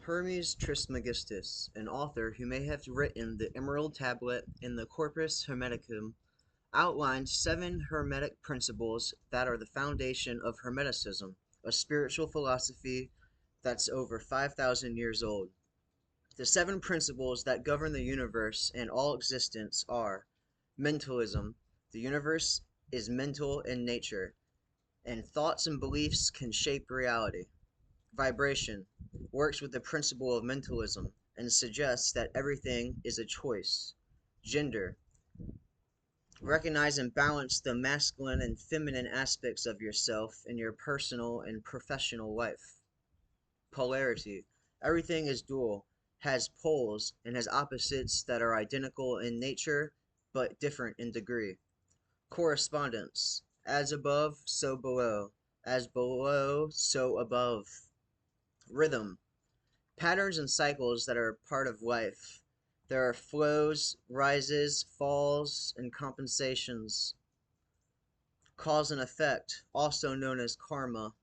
Hermes Trismegistus, an author who may have written the Emerald Tablet in the Corpus Hermeticum, outlined 7 Hermetic principles that are the foundation of Hermeticism, a spiritual philosophy that's over 5,000 years old. The 7 principles that govern the universe and all existence are mentalism. The universe is mental in nature, and thoughts and beliefs can shape reality. Vibration works with the principle of mentalism and suggests that everything is a choice. Gender: recognize and balance the masculine and feminine aspects of yourself in your personal and professional life. Polarity: everything is dual, has poles, and has opposites that are identical in nature but different in degree. Correspondence: as above, so below, as below, so above. Rhythm: patterns and cycles that are part of life. There are flows, rises, falls, and compensations. Cause and effect, also known as karma.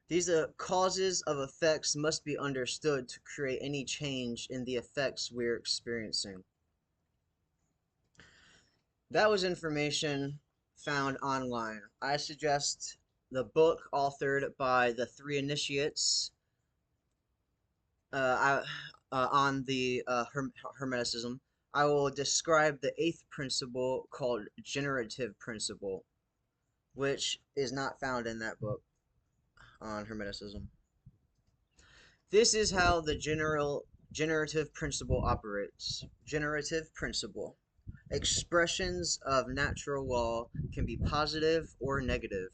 These causes of effects must be understood to create any change in the effects we're experiencing. That was information found online. I suggest the book authored by the 3 initiates on the Hermeticism. I will describe the 8th principle called generative principle, which is not found in that book on Hermeticism. This is how the generative principle operates. Generative principle. Expressions of natural law can be positive or negative.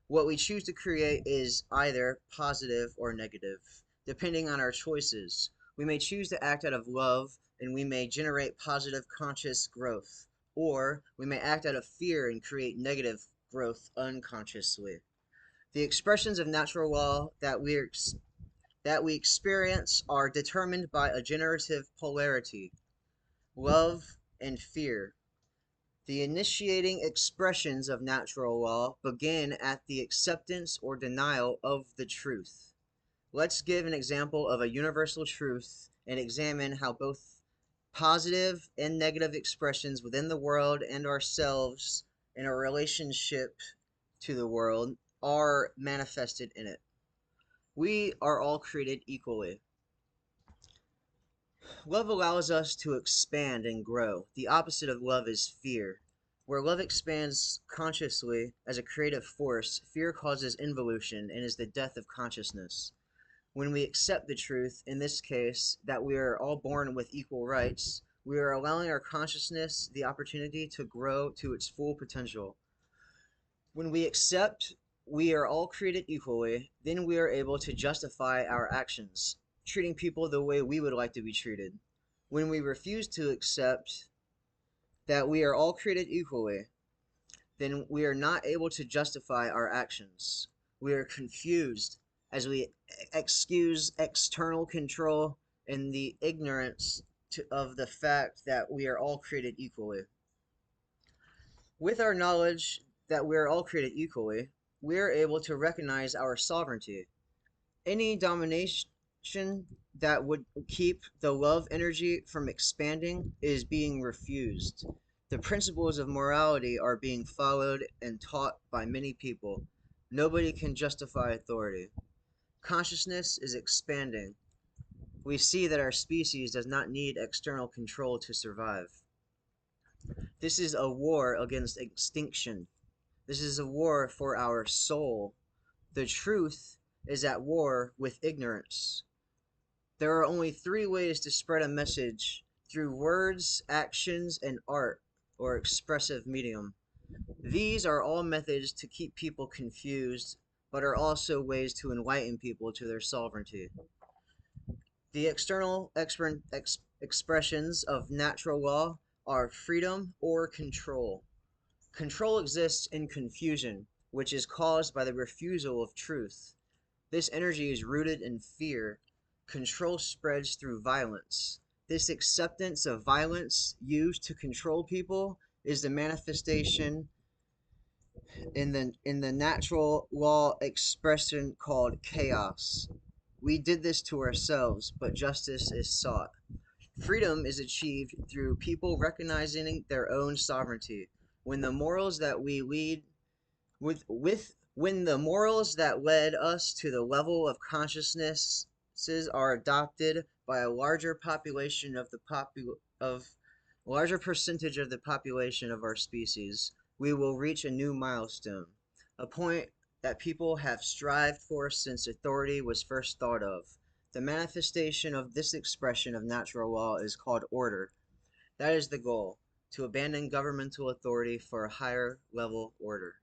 What we choose to create is either positive or negative, depending on our choices. We may choose to act out of love, and we may generate positive conscious growth, or we may act out of fear and create negative growth unconsciously. The expressions of natural law that we experience are determined by a generative polarity, love and fear. The initiating expressions of natural law begin at the acceptance or denial of the truth. Let's give an example of a universal truth and examine how both positive and negative expressions within the world and ourselves in our relationship to the world are manifested in it. We are all created equally. Love allows us to expand and grow. The opposite of love is fear. Where love expands consciously as a creative force, fear causes involution and is the death of consciousness. When we accept the truth, in this case, that we are all born with equal rights, we are allowing our consciousness the opportunity to grow to its full potential. When we accept we are all created equally, then we are able to justify our actions, treating people the way we would like to be treated. When we refuse to accept that we are all created equally, then we are not able to justify our actions. We are confused as we excuse external control and the ignorance of the fact that we are all created equally. With our knowledge that we are all created equally, we are able to recognize our sovereignty. Any domination that would keep the love energy from expanding is being refused. The principles of morality are being followed and taught by many people. Nobody can justify authority. Consciousness is expanding. We see that our species does not need external control to survive. This is a war against extinction. This is a war for our soul. The truth is at war with ignorance. There are only 3 ways to spread a message: through words, actions, and art, or expressive medium. These are all methods to keep people confused, but are also ways to enlighten people to their sovereignty. The external expressions of natural law are freedom or control. Control exists in confusion, which is caused by the refusal of truth. This energy is rooted in fear. Control spreads through violence. This acceptance of violence used to control people is the manifestation in the natural law expression called chaos. We did this to ourselves, but justice is sought. Freedom is achieved through people recognizing their own sovereignty. When the morals that we lead with when the morals that led us to the level of consciousnesses are adopted by a larger population of of larger percentage of the population of our species, we will reach a new milestone, a point that people have strived for since authority was first thought of. The manifestation of this expression of natural law is called order. That is the goal, to abandon governmental authority for a higher level order.